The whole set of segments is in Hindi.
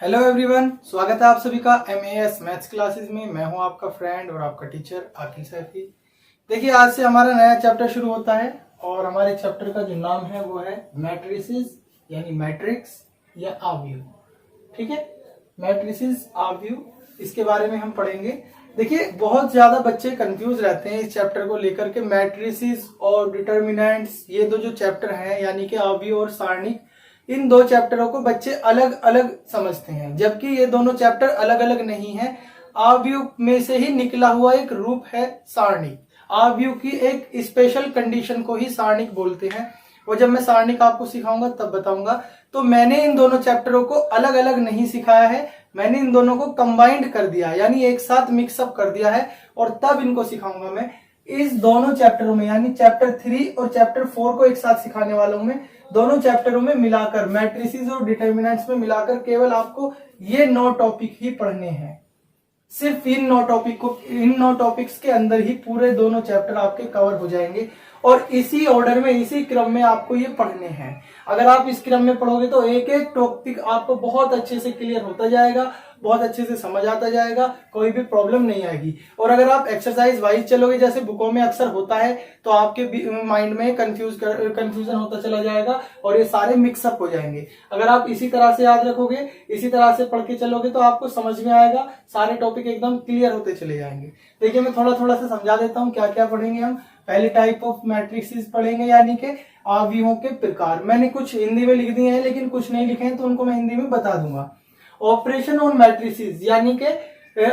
हेलो एवरीवन, स्वागत है आप सभी का एमएएस मैथ्स क्लासेस में। मैं हूं आपका फ्रेंड और आपका टीचर आकिल सैफी। देखिए, आज से हमारा नया चैप्टर शुरू होता है और हमारे चैप्टर का जो नाम है वो है मैट्रिसेस यानी मैट्रिक्स या आव्यूह। ठीक है, मैट्रिसेस आव्यूह, इसके बारे में हम पढ़ेंगे। देखिए, बहुत ज्यादा बच्चे कंफ्यूज रहते हैं इस चैप्टर को लेकर के। मैट्रिसेस और डिटर्मिनेंट्स, ये दो जो चैप्टर हैं यानी कि आव्यूह और सारणिक, इन दो चैप्टरों को बच्चे अलग अलग समझते हैं, जबकि ये दोनों चैप्टर अलग अलग नहीं है। आव्यूह में से ही निकला हुआ एक रूप है सारणिक। आव्यूह की एक स्पेशल कंडीशन को ही सारणिक बोलते हैं। वो जब मैं सारणिक आपको सिखाऊंगा तब बताऊंगा। तो मैंने इन दोनों चैप्टरों को अलग अलग नहीं सिखाया है, मैंने इन दोनों को कंबाइंड कर दिया यानी एक साथ मिक्सअप कर दिया है और तब इनको सिखाऊंगा मैं। इस दोनों चैप्टरों में यानी चैप्टर 3 और चैप्टर 4 को एक साथ सिखाने वाला हूं मैं। दोनों चैप्टरों में मिलाकर, मैट्रिसेस और डिटर्मिनेंट्स में मिलाकर केवल आपको ये 9 टॉपिक ही पढ़ने हैं। सिर्फ इन 9 टॉपिक्स के अंदर ही पूरे दोनों चैप्टर आपके कवर हो जाएंगे और इसी ऑर्डर में, इसी क्रम में आपको ये पढ़ने हैं। अगर आप इस क्रम में पढ़ोगे तो एक एक टॉपिक आपको बहुत अच्छे से क्लियर होता जाएगा, बहुत अच्छे से समझ आता जाएगा, कोई भी प्रॉब्लम नहीं आएगी। और अगर आप एक्सरसाइज वाइज चलोगे जैसे बुकों में अक्सर होता है, तो आपके माइंड में कंफ्यूजन होता चला जाएगा और ये सारे मिक्सअप हो जाएंगे। अगर आप इसी तरह से याद रखोगे, इसी तरह से पढ़ के चलोगे तो आपको समझ में आएगा, सारे टॉपिक एकदम क्लियर होते चले जाएंगे। देखिए, मैं थोड़ा थोड़ा सा समझा देता हूँ क्या क्या पढ़ेंगे हम। पहले टाइप ऑफ मैट्रिसेस पढ़ेंगे यानी कि आव्यूहों के प्रकार। मैंने कुछ हिंदी में लिख दिए हैं लेकिन कुछ नहीं लिखे हैं, तो उनको मैं हिंदी में बता दूंगा। ऑपरेशन ऑन मैट्रिसेस यानी कि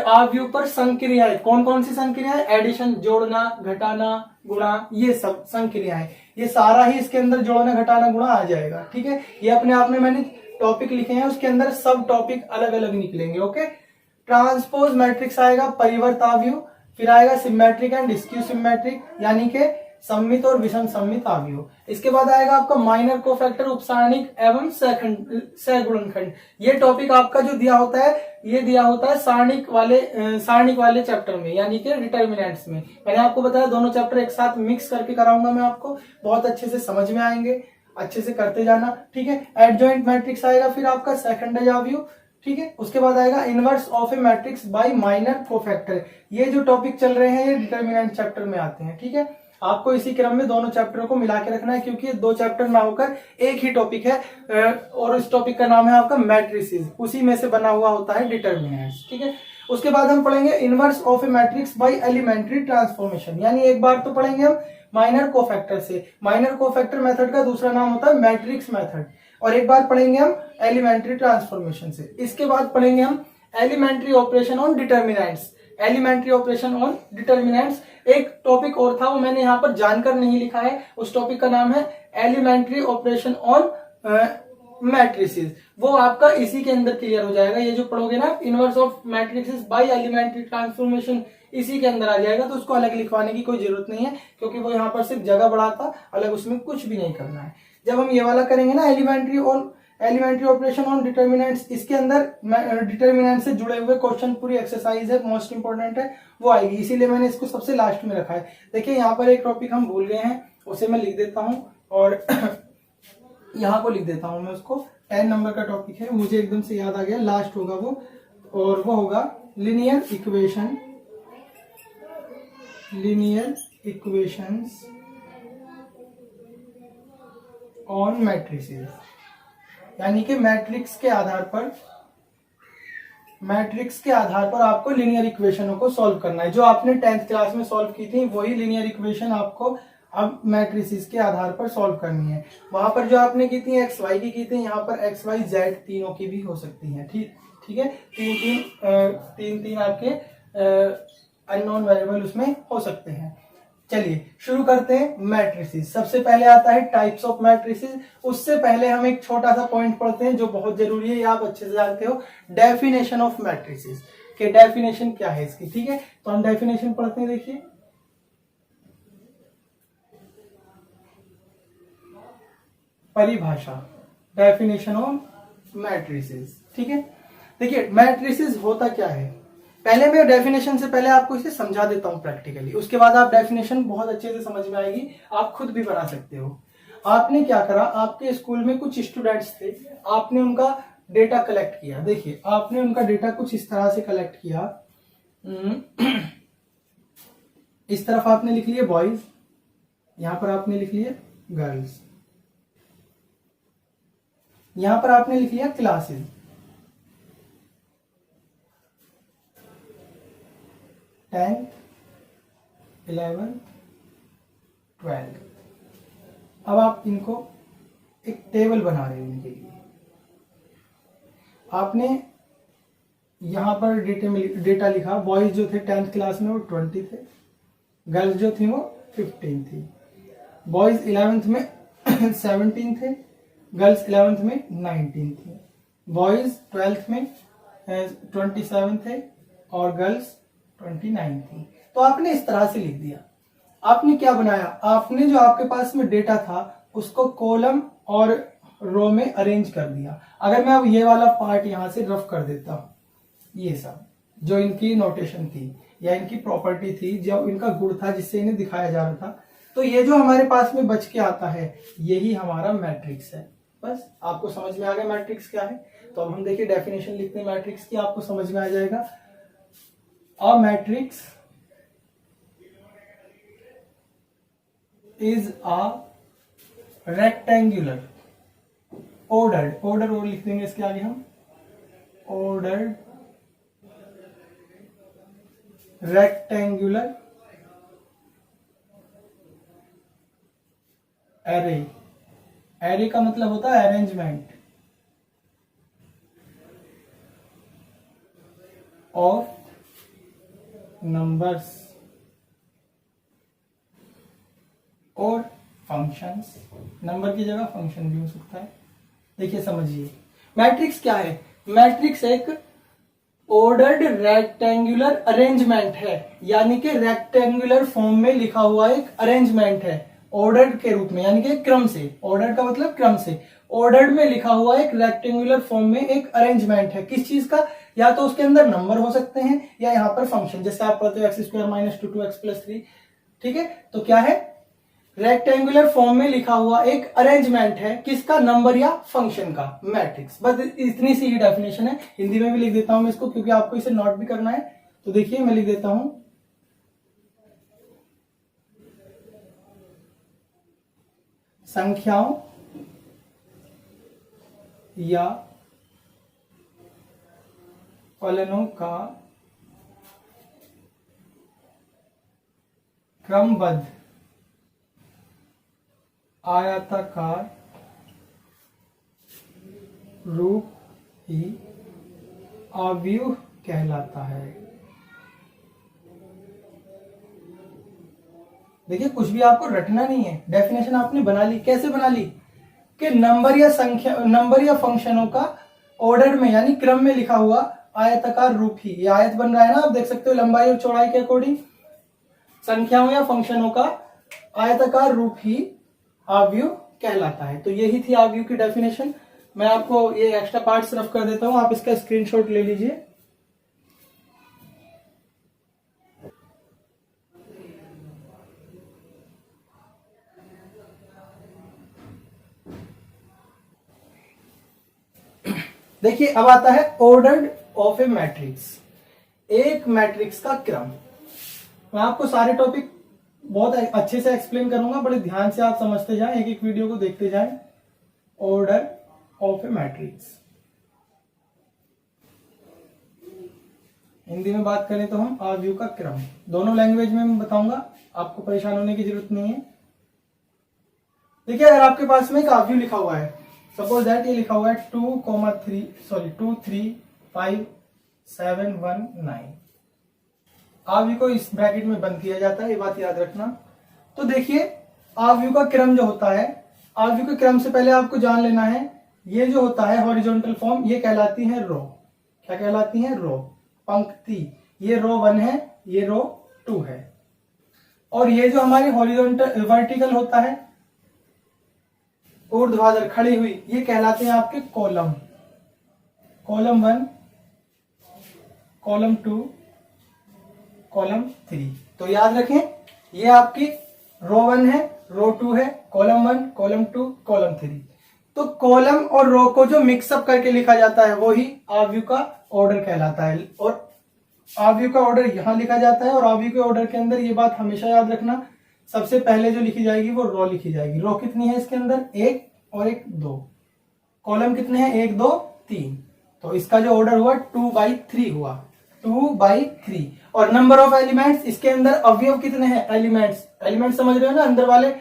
आव्यूह पर संक्रियाएं। कौन कौन सी संक्रियाएं? एडिशन, जोड़ना, घटाना, गुणा, ये सब संक्रियाएं। ये सारा ही इसके अंदर जोड़ना, घटाना, गुणा आ जाएगा। ठीक है, ये अपने आप में मैंने टॉपिक लिखे हैं, उसके अंदर सब टॉपिक अलग अलग निकलेंगे। ओके, ट्रांसपोज मैट्रिक्स आएगा, परिवर्त आव्यूह। फिर आएगा सिमेट्रिक एंड स्क्यू सिमेट्रिक यानी कि सममित और विषम सममित आव्यूह। इसके बाद आएगा आपका माइनर कोफैक्टर, उपसारणिक एवं सहगुणनखंड। ये टॉपिक आपका जो दिया होता है, ये दिया होता है सारणिक वाले चैप्टर में यानी कि डिटर्मिनेंट्स में। मैंने आपको बताया दोनों चैप्टर एक साथ मिक्स करके कराऊंगा मैं आपको, बहुत अच्छे से समझ में आएंगे, अच्छे से करते जाना। ठीक है, एडजॉइंट मैट्रिक्स आएगा, फिर आपका सेकंड आव्यूह। ठीक है, उसके बाद आएगा inverse of a matrix bye minor cofactor. ये जो टॉपिक चल रहे हैं ये डिटर्मिनेंट चैप्टर में आते हैं। ठीक है, आपको इसी क्रम में दोनों चैप्टरों को मिला के रखना है क्योंकि ये 2 चैप्टर ना होकर एक ही टॉपिक है और इस टॉपिक का नाम है आपका मैट्रिसेस, उसी में से बना हुआ होता है डिटर्मिनेंट्स। ठीक है, उसके बाद हम पढ़ेंगे inverse of a matrix by elementary transformation. यानी एक बार तो पढ़ेंगे हम माइनर कोफैक्टर से। माइनर कोफैक्टर मेथड का दूसरा नाम होता है मैट्रिक्स मेथड। और एक बार पढ़ेंगे हम एलिमेंट्री ट्रांसफॉर्मेशन से। इसके बाद पढ़ेंगे हम elementary operation on determinants. Elementary operation on determinants एक टॉपिक और था, वो मैंने यहाँ पर जानकर नहीं लिखा है। उस टॉपिक का नाम है एलिमेंट्री ऑपरेशन ऑन मैट्रिसेस। वो आपका इसी के अंदर क्लियर हो जाएगा। ये जो पढ़ोगे ना inverse of matrices by elementary transformation, इसी के अंदर आ जाएगा। तो उसको अलग लिखवाने की कोई जरूरत नहीं है क्योंकि वो यहाँ पर सिर्फ जगह बढ़ाता, अलग उसमें कुछ भी नहीं करना है। जब हम ये वाला करेंगे ना एलिमेंट्री ऑपरेशन ऑन डिटर्मिनेंट्स, इसके अंदर डिटर्मिनेंट से जुड़े हुए क्वेश्चन, पूरी एक्सरसाइज है, मोस्ट इंपोर्टेंट है, वो आएगी। इसीलिए मैंने इसको सबसे लास्ट में रखा है। देखिए, यहाँ पर एक टॉपिक हम भूल गए हैं, उसे मैं लिख देता हूं और यहाँ को लिख देता हूं मैं उसको। 10 नंबर का टॉपिक है, मुझे एकदम से याद आ गया, लास्ट होगा वो, और वो होगा लीनियर इक्वेशंस ऑन मैट्रिसेस। यानी कि मैट्रिक्स के आधार पर आपको लीनियर इक्वेशनों को सॉल्व करना है। जो आपने 10th क्लास में सॉल्व की थी वही लीनियर इक्वेशन आपको अब मैट्रिसेस के आधार पर सॉल्व करनी है। वहां पर जो आपने की थी एक्स वाई की थी, यहाँ पर एक्स वाई जेड तीनों की भी हो सकती है। ठीक है, तीन आपके अननोन वेरिएबल उसमें हो सकते हैं। चलिए शुरू करते हैं मैट्रिसेस। सबसे पहले आता है टाइप्स ऑफ मैट्रिसेस। उससे पहले हम एक छोटा सा पॉइंट पढ़ते हैं जो बहुत जरूरी है, ये आप अच्छे से जानते हो, डेफिनेशन ऑफ मैट्रिसेस के डेफिनेशन क्या है इसकी। ठीक है, तो हम डेफिनेशन पढ़ते हैं। देखिए, परिभाषा, डेफिनेशन ऑफ मैट्रिसेस। ठीक है, देखिए मैट्रिसेस होता क्या है। पहले मैं डेफिनेशन से पहले आपको इसे समझा देता हूं प्रैक्टिकली, उसके बाद आप डेफिनेशन बहुत अच्छे से समझ में आएगी, आप खुद भी बना सकते हो। आपने क्या करा, आपके स्कूल में कुछ स्टूडेंट्स थे, आपने उनका डेटा कलेक्ट किया। देखिए आपने उनका डेटा कुछ इस तरह से कलेक्ट किया। इस तरफ आपने लिख लिए बॉयज, यहां पर आपने लिख लिए गर्ल्स, यहां पर आपने लिख लिया क्लासेस। टेंथ, 11, 12। अब आप इनको एक टेबल बना रहे हो इनके लिए। आपने यहां पर डेटा लिखा, बॉयज जो थे 10th क्लास में वो 20 थे, गर्ल्स जो थी वो 15 थी। बॉयज 11th में 17 थे, गर्ल्स 11th में 19 थी। बॉयज 12th में 27 थे और गर्ल्स 29 थी। तो आपने इस तरह से लिख दिया। आपने क्या बनाया, आपने जो आपके पास में डेटा था उसको कॉलम और रो में अरेंज कर दिया। अगर मैं अब ये वाला पार्ट यहां से रफ कर देता हूं, ये सब जो इनकी नोटेशन थी या इनकी प्रॉपर्टी थी, जो इनका गुण था जिससे इन्हें दिखाया जा रहा था, तो ये जो हमारे पास में बच के आता है यही हमारा मैट्रिक्स है। बस आपको समझ में आ गया मैट्रिक्स क्या है। तो अब हम देखिए डेफिनेशन लिखते हैं मैट्रिक्स की, आपको समझ में आ जाएगा। A matrix is a rectangular ordered, order और लिख देंगे इसके आगे हम, ordered rectangular array। array का मतलब होता है अरेंजमेंट ऑफ नंबर्स और फंक्शंस। नंबर की जगह फंक्शन भी हो सकता है। देखिए समझिए मैट्रिक्स क्या है। मैट्रिक्स एक ऑर्डर्ड रेक्टेंगुलर अरेंजमेंट है, यानी कि रेक्टेंगुलर फॉर्म में लिखा हुआ एक अरेंजमेंट है ऑर्डर्ड के रूप में, यानी कि क्रम से। ऑर्डर्ड का मतलब क्रम से। ऑर्डर्ड में लिखा हुआ एक रेक्टेंगुलर फॉर्म में एक अरेंजमेंट है। किस चीज का, या तो उसके अंदर नंबर हो सकते हैं या यहाँ पर फंक्शन, जैसे आप पढ़ते हो x² - 2x+3। ठीक है, तो क्या है, रेक्टेंगुलर फॉर्म में लिखा हुआ एक अरेंजमेंट है, किसका, नंबर या फंक्शन का, मैट्रिक्स। बस इतनी सी ही डेफिनेशन है। हिंदी में भी लिख देता हूं मैं इसको, क्योंकि आपको इसे नोट भी करना है। तो देखिए मैं लिख देता हूं, संख्याओं या फलनों का क्रमबद्ध आयताकार रूप ही अव्यूह कहलाता है। देखिए कुछ भी आपको रटना नहीं है, डेफिनेशन आपने बना ली। कैसे बना ली, कि नंबर या फंक्शनों का ऑर्डर में यानी क्रम में लिखा हुआ आयताकार रूप ही, ये आयत बन रहा है ना, आप देख सकते हो लंबाई और चौड़ाई के अकॉर्डिंग। संख्याओं या फंक्शनों का आयताकार रूप ही अव्यूह कहलाता है। तो यही थी अव्यूह की डेफिनेशन। मैं आपको ये एक्स्ट्रा पार्ट्स रफ कर देता हूं, आप इसका स्क्रीनशॉट ले लीजिए। देखिए अब आता है ऑर्डर्ड ऑफ ए मैट्रिक्स, एक मैट्रिक्स का क्रम। मैं आपको सारे टॉपिक बहुत अच्छे से एक्सप्लेन करूंगा, बड़े ध्यान से आप समझते जाएं, एक एक वीडियो को देखते जाएं। Order of a matrix, Hindi में बात करें तो हम अव्यूह का क्रम। दोनों लैंग्वेज में मैं बताऊंगा, आपको परेशान होने की जरूरत नहीं है। देखिए अगर आपके पास में एक अव्यूह लिखा हुआ है, सपोज दैट ये लिखा हुआ है 2, 3, 5, 7, 1, 9। अव्यूह को इस ब्रैकेट में बंद किया जाता है, ये बात याद रखना। तो देखिए अव्यूह का क्रम जो होता है, अव्यूह के क्रम से पहले आपको जान लेना है, ये जो होता है हॉरिजॉन्टल फॉर्म, ये कहलाती है रो। क्या कहलाती है, रो, पंक्ति। ये रो 1 है, ये रो 2 है। और ये जो हमारी हॉरिजॉन्टल वर्टिकल होता है, ऊर्ध्वाधर खड़ी हुई, ये कहलाते हैं आपके कॉलम। Column 1, column 2, column 3। तो याद रखें, ये आपकी रो 1 है, रो 2 है, कॉलम 1, कॉलम 2, कॉलम 3। तो कॉलम और रो को जो मिक्सअप करके लिखा जाता है वो ही आव्यूह का ऑर्डर कहलाता है। और आव्यूह का ऑर्डर यहां लिखा जाता है, और आव्यूह के ऑर्डर के अंदर ये बात हमेशा याद रखना, सबसे पहले जो लिखी जाएगी वो रो लिखी जाएगी। रो कितनी है इसके अंदर, एक और एक दो। कॉलम कितने हैं, एक दो तीन। तो इसका जो ऑर्डर हुआ 2/3 हुआ, 2/3। और नंबर ऑफ एलिमेंट्स, इसके अंदर अवयव कितने हैं, एलिमेंट्स। एलिमेंट्स समझ रहे हो ना, अंदर वाले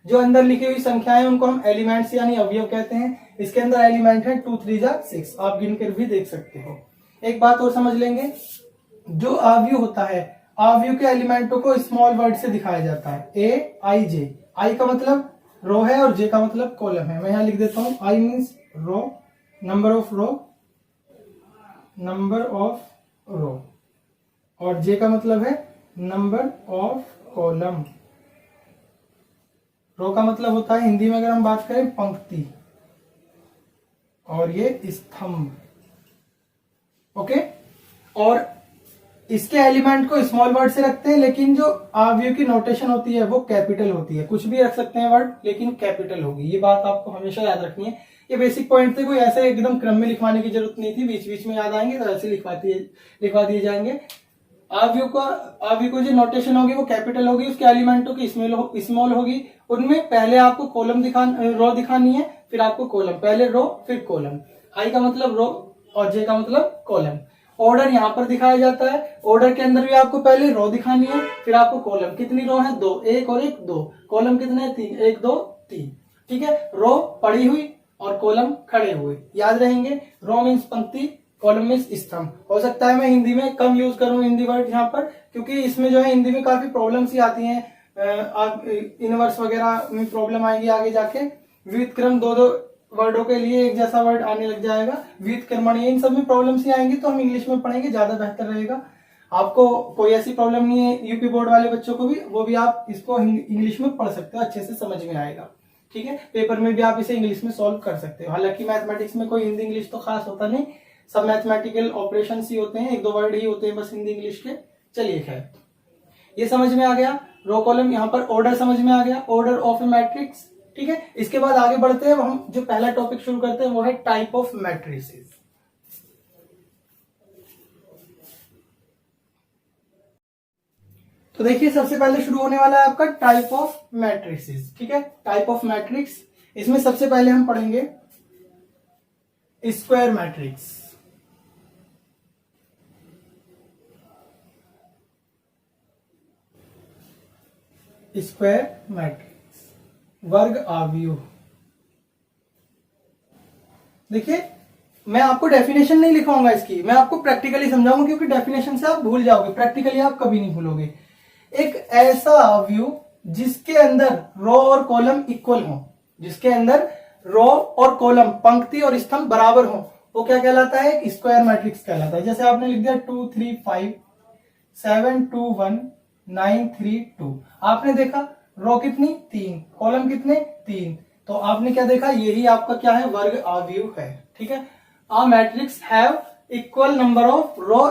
जो अंदर लिखी हुई संख्याएं उनको हम एलिमेंट्स यानी अवयव कहते हैं। इसके अंदर एलिमेंट है 2 3 6, आप गिनकर भी देख सकते हो। एक बात और समझ लेंगे, जो आव्यूह होता है, आव्यूह के एलिमेंटों को स्मॉल वर्ड से दिखाया जाता है, AIJ। आई का मतलब रो है और जे का मतलब कॉलम है। मैं यहां लिख देता हूं, I means row, number of row, number of row, और जे का मतलब है नंबर ऑफ कॉलम। रो का मतलब होता है हिंदी में अगर हम बात करें पंक्ति, और ये स्तंभ। ओके, और इसके एलिमेंट को स्मॉल वर्ड से रखते हैं, लेकिन जो आव्यूह की नोटेशन होती है वो कैपिटल होती है। कुछ भी रख सकते हैं वर्ड, लेकिन कैपिटल होगी। ये बात आपको हमेशा याद रखनी है। ये बेसिक पॉइंट थे, कोई ऐसे एकदम क्रम में लिखवाने की जरूरत नहीं थी, बीच बीच में याद आएंगे तो ऐसे लिखवा दिए जाएंगे। आव्यूह को जो नोटेशन होगी वो कैपिटल होगी, उसके एलिमेंटों की स्मॉल होगी। उनमें पहले आपको रो दिखानी है, फिर आपको कॉलम, पहले रो फिर कॉलम। आई का मतलब रो और जे का मतलब कॉलम। ऑर्डर यहाँ पर दिखाया जाता है। ऑर्डर के अंदर भी आपको पहले रो दिखानी है, फिर आपको कॉलम। कितनी रो है, दो, एक और एक दो। कॉलम कितने हैं, तीन, एक दो तीन। ठीक है, रो पड़ी हुई और कॉलम खड़े हुए, याद रहेंगे। रो मीन्स पंक्ति, कॉलम मीन्स स्तंभ। हो सकता है मैं हिंदी में कम यूज करूं हिंदी वर्ड यहाँ पर, क्योंकि इसमें जो है हिंदी में काफी प्रॉब्लम्स ही आती हैं। इनवर्स वगैरह में प्रॉब्लम आएगी आगे जाके। विविध क्रम, दो वर्डों के लिए एक जैसा वर्ड आने लग जाएगा। विविध कर्मणी, इन सब में प्रॉब्लम्स ही आएंगी, तो हम इंग्लिश में पढ़ेंगे, ज्यादा बेहतर रहेगा। आपको कोई ऐसी प्रॉब्लम नहीं है, यूपी बोर्ड वाले बच्चों को भी, वो भी आप इसको इंग्लिश में पढ़ सकते हो, अच्छे से समझ में आएगा। ठीक है, पेपर में भी आप इसे इंग्लिश में सॉल्व कर सकते हो। हालांकि मैथमेटिक्स में कोई हिंदी इंग्लिश तो खास होता नहीं, सब मैथमेटिकल ऑपरेशन ही होते हैं, एक दो वर्ड ही होते हैं बस हिंदी इंग्लिश के। चलिए खैर, ये समझ में आ गया। रो कॉलम, यहाँ पर ऑर्डर समझ में आ गया, ऑर्डर ऑफ ए मैट्रिक्स। ठीक है, इसके बाद आगे बढ़ते हैं। हम जो पहला टॉपिक शुरू करते हैं वो है टाइप ऑफ मैट्रिसेस। तो देखिए, सबसे पहले शुरू होने वाला है आपका टाइप ऑफ मैट्रिसेस। ठीक है, टाइप ऑफ मैट्रिक्स, इसमें सबसे पहले हम पढ़ेंगे स्क्वायर मैट्रिक्स। स्क्वायर मैट्रिक्स, वर्ग आव्यूह। देखिए, मैं आपको डेफिनेशन नहीं लिखवाऊंगा इसकी, मैं आपको प्रैक्टिकली समझाऊंगा, क्योंकि डेफिनेशन से आप भूल जाओगे, प्रैक्टिकली आप कभी नहीं भूलोगे। एक ऐसा आव्यूह जिसके अंदर रो और कॉलम इक्वल हो, जिसके अंदर रो और कॉलम, पंक्ति और स्तंभ बराबर हो, वो क्या कहलाता है, एक स्क्वायर मैट्रिक्स कहलाता है। जैसे आपने लिख दिया 2 3 5 7 2 1 9 3 2। आपने देखा रो कितनी, 3, कॉलम कितने, 3, तो आपने क्या देखा, यही आपका क्या है, वर्ग आव्यूह है। ठीक है, a matrix have equal number of row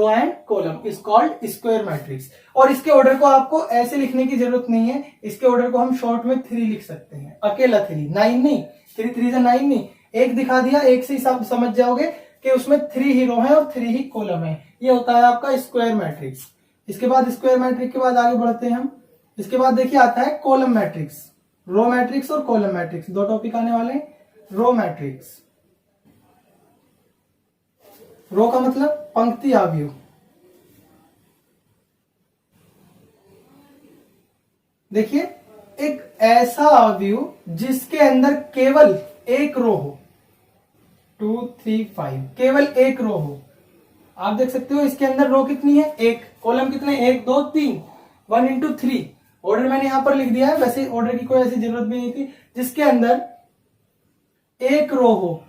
and column is called square matrix. और इसके ऑर्डर को आपको ऐसे लिखने की जरूरत नहीं है, इसके ऑर्डर को हम शॉर्ट में 3 लिख सकते हैं, अकेला 3, 9 नहीं, 3 3 से 9 नहीं, एक दिखा दिया, एक से ही आप समझ जाओगे कि उसमें 3 ही रो है और 3 ही कॉलम है। ये होता है आपका स्क्वायर मैट्रिक्स। इसके बाद स्क्वायर मैट्रिक्स के बाद आगे बढ़ते हैं हम। इसके बाद देखिए आता है कॉलम मैट्रिक्स। रो मैट्रिक्स और कॉलम मैट्रिक्स, दो टॉपिक आने वाले हैं। रो मैट्रिक्स, रो का मतलब पंक्ति आव्यूह। देखिए, एक ऐसा आव्यूह जिसके अंदर केवल एक रो हो, 2 3 5, केवल एक रो हो। आप देख सकते हो इसके अंदर रो कितनी है, एक, कॉलम कितने, 1 2 3, 1 into 3। ऑर्डर मैंने यहां पर लिख दिया है, वैसे ऑर्डर की कोई ऐसी जरूरत भी नहीं थी। जिसके अंदर एक रो हो,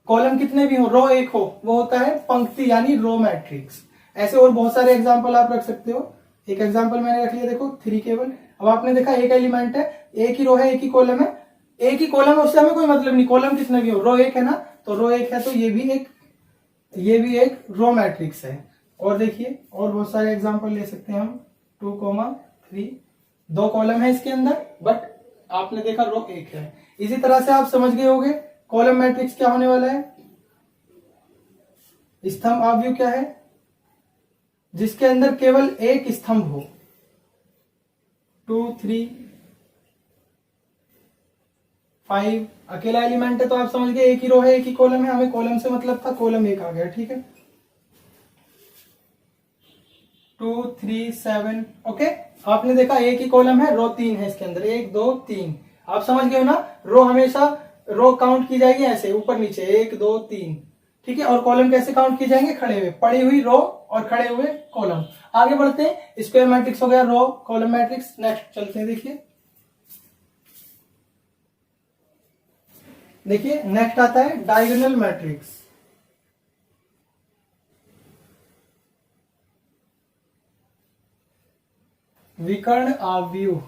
कॉलम कितने भी हो, रो एक हो, वो होता है पंक्ति यानी रो मैट्रिक्स। ऐसे और बहुत सारे एग्जांपल आप रख सकते हो। एक एग्जांपल मैंने रख लिया, देखो 3 केवल। अब आपने देखा एक एलिमेंट है, एक ही रो है, एक ही कॉलम है, एक ही कॉलम है, उससे हमें कोई मतलब नहीं, कॉलम कितने भी हो, रो एक है ना, तो रो एक है, तो ये भी एक रो मैट्रिक्स है। और देखिए और बहुत सारे एग्जांपल ले सकते हैं हम। 2, 3, 2 कॉलम है इसके अंदर, बट आपने देखा रो 1 है। इसी तरह से आप समझ गए होंगे कॉलम मैट्रिक्स क्या होने वाला है। स्तंभ आव्यूह क्या है, जिसके अंदर केवल एक स्तंभ हो। 2 3 5 अकेला एलिमेंट है तो आप समझ गए एक ही रो है एक ही कॉलम है, हमें कॉलम से मतलब था, कॉलम 1 आ गया। ठीक है, 2 3 7 ओके। आपने देखा एक ही कॉलम है, रो 3 है इसके अंदर, 1 2 3। आप समझ गए हो ना, रो हमेशा रो काउंट की जाएगी ऐसे ऊपर नीचे 1 2 3। ठीक है, और कॉलम कैसे काउंट की जाएंगे, खड़े हुए, पड़ी हुई रो और खड़े हुए कॉलम। आगे बढ़ते हैं, स्क्वायर मैट्रिक्स हो गया, रो कॉलम मैट्रिक्स। नेक्स्ट चलते हैं, देखिए नेक्स्ट आता है डायगोनल मैट्रिक्स। विकर्ण आव्यूह।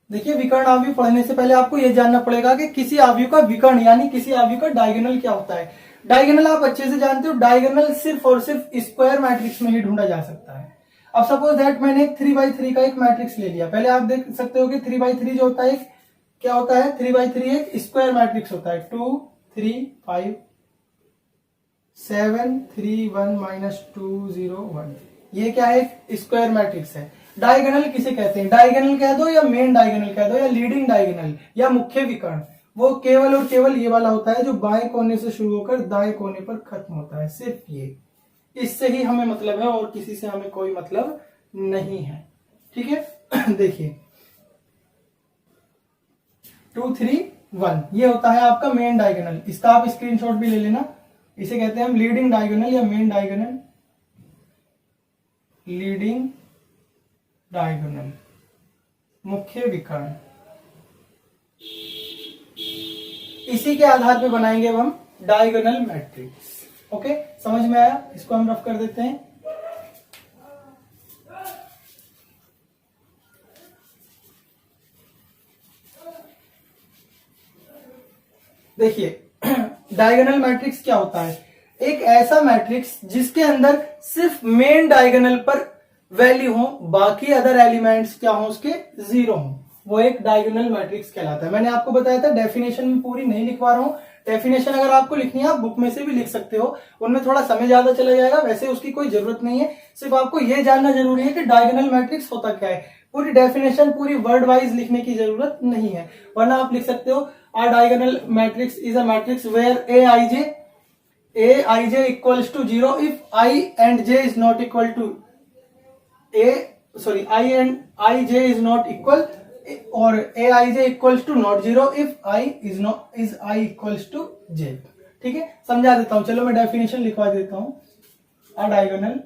देखिए विकर्ण आव्यूह पढ़ने से पहले आपको यह जानना पड़ेगा कि किसी आव्यूह का विकर्ण यानी किसी आव्यूह का डायगोनल क्या होता है। डायगोनल आप अच्छे से जानते हो, डायगोनल सिर्फ और सिर्फ स्क्वायर मैट्रिक्स में ही ढूंढा जा सकता है। अब सपोज दैट मैंने 3x3 का एक मैट्रिक्स ले लिया। पहले आप देख सकते हो कि 3x3 जो होता है क्या होता है, 3x3 एक स्क्वायर मैट्रिक्स होता है। 2 3 5 7 3 1 -2 0 1, ये क्या है, स्क्वायर मैट्रिक्स है। डायगोनल किसे कहते हैं, डायगोनल कह दो या मेन डायगोनल कह दो या लीडिंग डायगोनल या मुख्य विकर्ण, वो केवल और केवल ये वाला होता है जो बाएं कोने से शुरू होकर दाएं कोने पर खत्म होता है। सिर्फ ये, इससे ही हमें मतलब है और किसी से हमें कोई मतलब नहीं है। ठीक है देखिए 2 3 1 ये होता है आपका मेन डायगोनल। इसका आप स्क्रीनशॉट भी ले लेना। इसे कहते हैं हम लीडिंग डायगोनल या मेन डायगोनल। लीडिंग डायगोनल, मुख्य विकर्ण। इसी के आधार पे बनाएंगे अब हम डायगोनल मैट्रिक्स। ओके, समझ में आया, इसको हम रफ कर देते हैं। देखिए डायगोनल मैट्रिक्स क्या होता है, एक ऐसा मैट्रिक्स जिसके अंदर सिर्फ मेन डायगोनल पर वैल्यू हो, बाकी अदर एलिमेंट्स क्या हो उसके जीरो हो, वो एक डायगोनल मैट्रिक्स कहलाता है। मैंने आपको बताया था, डेफिनेशन में पूरी नहीं लिखवा रहा हूं। डेफिनेशन अगर आपको लिखनी है आप बुक में से भी लिख सकते हो, उनमें थोड़ा समय ज्यादा चला जाएगा, वैसे उसकी कोई जरूरत नहीं है। सिर्फ आपको यह जानना जरूरी है कि डायगोनल मैट्रिक्स होता क्या है। पूरी डेफिनेशन पूरी वर्ड वाइज लिखने की जरूरत नहीं है, वरना आप लिख सकते हो a diagonal matrix is a matrix where aij equals to 0 if I and j is not equal to I and ij is not equal, or aij equals to not 0 if I is I equals to j। ठीक है, समझा देता हूं, चलो मैं डेफिनेशन लिखवा देता हूं। a diagonal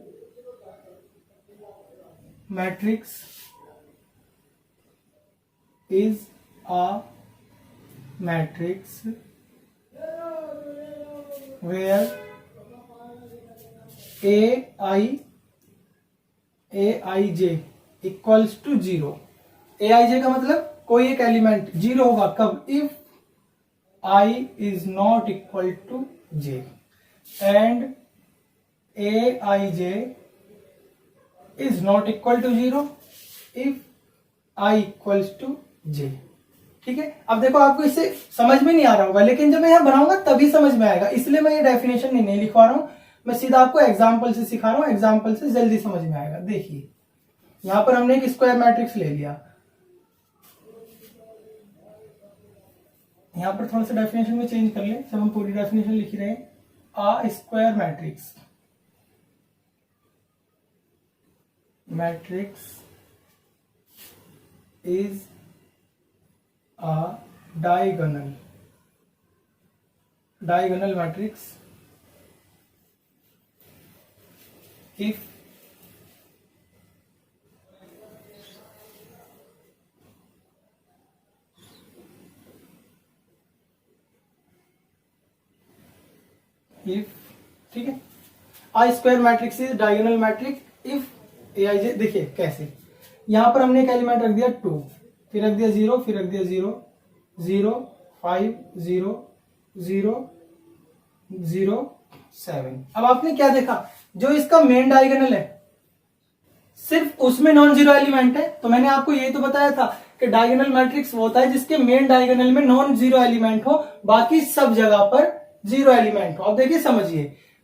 matrix is a matrix where aij equals to 0। aij का मतलब कोई एक एलिमेंट जीरो होगा कब, if I is not equal to j and aij is not equal to 0 if I equals to j। ठीक है, अब देखो आपको इससे समझ में नहीं आ रहा होगा, लेकिन जब मैं यहां बनाऊंगा तभी समझ में आएगा, इसलिए मैं ये डेफिनेशन नहीं लिखवा रहा हूं, मैं सीधा आपको एग्जांपल से सिखा रहा हूं, एग्जांपल से जल्दी समझ में आएगा। देखिए यहां पर हमने एक स्क्वायर मैट्रिक्स ले लिया, यहां पर थोड़ा सा डेफिनेशन में चेंज कर ले, जब हम पूरी डेफिनेशन लिख रहे हैं। A square matrix, matrix is a diagonal matrix if ठीक है, a square matrix is diagonal matrix if aij। देखिए कैसे, यहां पर हमने एक एलिमेंट रख दिया 2, फिर रख दिया 0, फिर रख दिया 0 0 5 0 0 0 7। अब आपने क्या देखा, जो इसका मेन डायगोनल है सिर्फ उसमें नॉन जीरो एलिमेंट है। तो मैंने आपको ये तो बताया था कि डायगोनल मैट्रिक्स वो होता है जिसके मेन डायगोनल में नॉन जीरो एलिमेंट हो, बाकी सब जगह पर जीरो एलिमेंट हो। अब देखिए समझिए,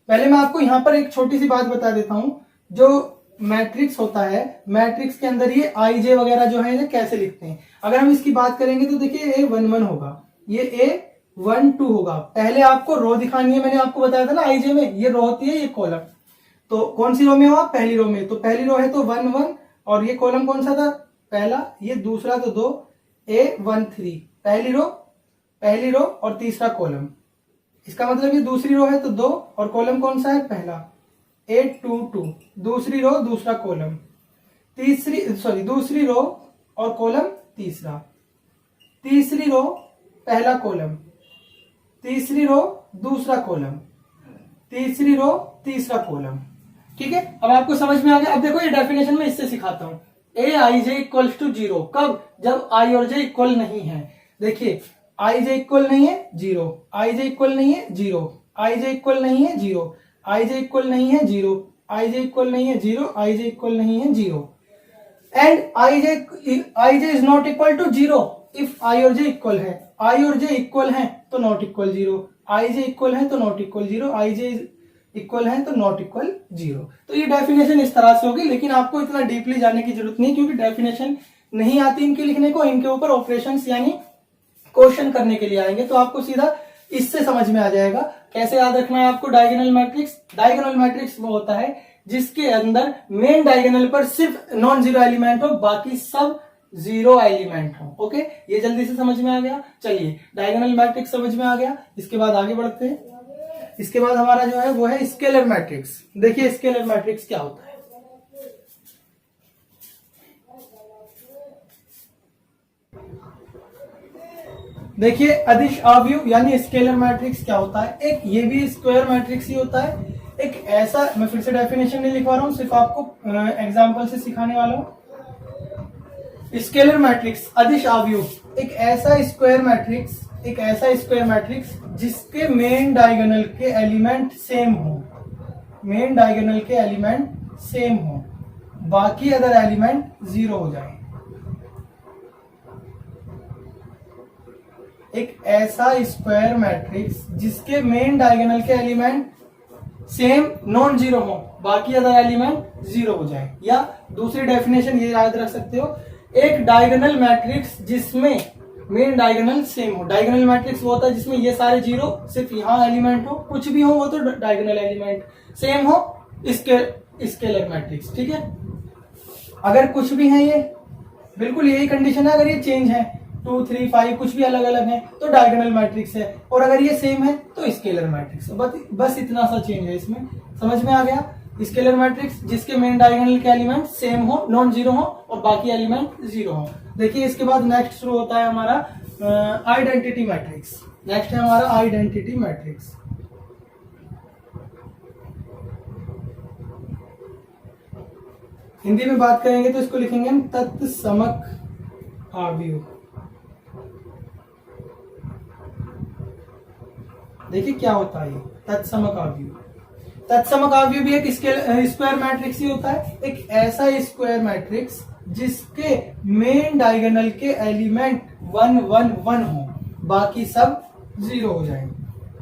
पहले मैं आपको यहां पर एक छोटी सी बात बता देता हूं। जो मैट्रिक्स होता है, मैट्रिक्स के अंदर ये आई जे वगैरह जो है कैसे लिखते हैं। अगर हम इसकी बात करेंगे तो देखिए A11 होगा, ये A12 होगा। पहले आपको रो दिखानी है, मैंने आपको बताया था ना आई जे में ये रो होती है, ये कॉलम। तो कौन सी रो में हो आप? पहली रो में। तो पहली रो है तो 1 1, और ये कॉलम कौन सा था? पहला। ये दूसरा तो 2, A13 पहली रो और तीसरा कॉलम। इसका मतलब ये दूसरी रो है तो 2, और कॉलम कौन सा है? पहला। A22 दूसरी रो दूसरा कॉलम, दूसरी रो और कॉलम तीसरा, तीसरी रो पहला कॉलम, तीसरी रो दूसरा कॉलम, तीसरी रो तीसरा कॉलम। ठीक है, अब आपको समझ में आ गया। अब देखो ये डेफिनेशन में इससे सिखाता हूं। ए आई जे इक्वल्स टू 0 कब? जब आई और जे इक्वल नहीं है। देखिए आई जे इक्वल नहीं है 0, आई जे इक्वल नहीं है 0, आई जे इक्वल नहीं है 0, आई जे इक्वल नहीं है 0, आई जे इक्वल नहीं है 0, आई जे इक्वल नहीं है 0, and I J is not equal to 0 if I और जे इक्वल है। आई और जे इक्वल है तो not equal 0, I J equal है तो not equal 0, I J equal है तो नॉट इक्वल 0। तो ये डेफिनेशन इस तरह से होगी, लेकिन आपको इतना डीपली जाने की जरूरत नहीं, क्योंकि डेफिनेशन नहीं आती इनके लिखने को। इनके ऊपर ऑपरेशंस यानी क्वेश्चन करने के लिए आएंगे, तो आपको सीधा इससे समझ में आ जाएगा। कैसे याद रखना है आपको डायगोनल मैट्रिक्स? डायगोनल मैट्रिक्स वो होता है जिसके अंदर मेन डायगोनल पर सिर्फ नॉन जीरो एलिमेंट हो, बाकी सब जीरो एलिमेंट हो। ओके, ये जल्दी से समझ में आ गया। चलिए डायगोनल मैट्रिक्स समझ में आ गया, इसके बाद आगे बढ़ते हैं। इसके बाद हमारा जो है वो है स्केलर मैट्रिक्स। देखिए स्केलर मैट्रिक्स क्या होता है। देखिए अदिश अवयव यानी स्केलर मैट्रिक्स क्या होता है। एक ये भी स्क्वायर मैट्रिक्स ही होता है। एक ऐसा, मैं फिर से डेफिनेशन नहीं लिखवा रहा हूं, सिर्फ आपको एग्जांपल से सिखाने वाला हूं। स्केलर मैट्रिक्स अदिश अवयव एक ऐसा स्क्वायर मैट्रिक्स जिसके मेन डायगोनल के एलिमेंट सेम हो, मेन डायगोनल के एलिमेंट सेम हो, बाकी अदर एलिमेंट जीरो हो जाए। एक ऐसा स्क्वायर मैट्रिक्स जिसके मेन डायगोनल के एलिमेंट सेम नॉन जीरो हो, बाकी अदर एलिमेंट जीरो हो जाए। या दूसरी डेफिनेशन ये याद रख सकते हो, एक डायगोनल मैट्रिक्स जिसमें मेन डायगोनल सेम हो। डायगोनल मैट्रिक्स वो होता है जिसमें ये सारे जीरो, सिर्फ यहाँ एलिमेंट हो, कुछ भी हो वो तो डायगोनल एलिमेंट सेम हो, स्केलर मैट्रिक्स। ठीक है, अगर कुछ भी है, ये बिल्कुल यही कंडीशन है, अगर ये चेंज है 2 3 5 कुछ भी अलग अलग है तो डायगोनल मैट्रिक्स है, और अगर ये सेम है तो स्केलर मैट्रिक्स है। बस इतना सा चेंज है इसमें। समझ में आ गया? स्केलर मैट्रिक्स जिसके मेन डायगोनल के एलिमेंट सेम हो, नॉन जीरो हो, और बाकी एलिमेंट जीरो हो। देखिए इसके बाद नेक्स्ट शुरू होता है हमारा आइडेंटिटी मैट्रिक्स। नेक्स्ट है हमारा आइडेंटिटी मैट्रिक्स। हिंदी में बात करेंगे तो इसको लिखेंगे हम तत्समक अवयव। देखिए क्या होता है ये तत्समक अवयव। तत्समक अवयव भी एक स्क्वायर मैट्रिक्स ही होता है। एक ऐसा स्क्वायर मैट्रिक्स जिसके मेन डायगोनल के एलिमेंट 1 1 1 हो, बाकी सब जीरो हो जाए।